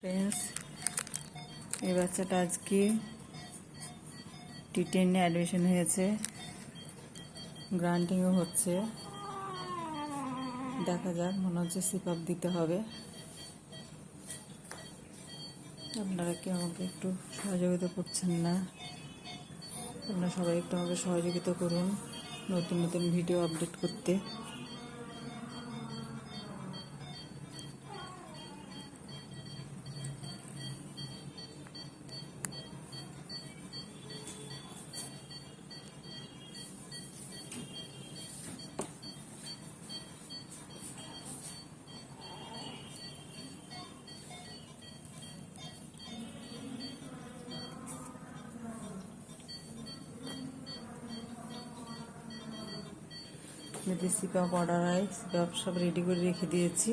Friends, এই বাচ্চাটা আজকে টি10 অ্যাডমিশন হয়েছে, গ্রান্টিংও হচ্ছে। দেখা যাক, মনে হচ্ছে সিপআপ দিতে হবে। আপনারা কি আমাকে একটু সহযোগিতা করছেন না? আপনারা সবাই একটু আমাকে সহযোগিতা করুন নতুন নতুন ভিডিও আপডেট করতে। যদি সিপআপ অর্ডার হয়, সিপআপ সব রেডি করে রেখে দিয়েছি।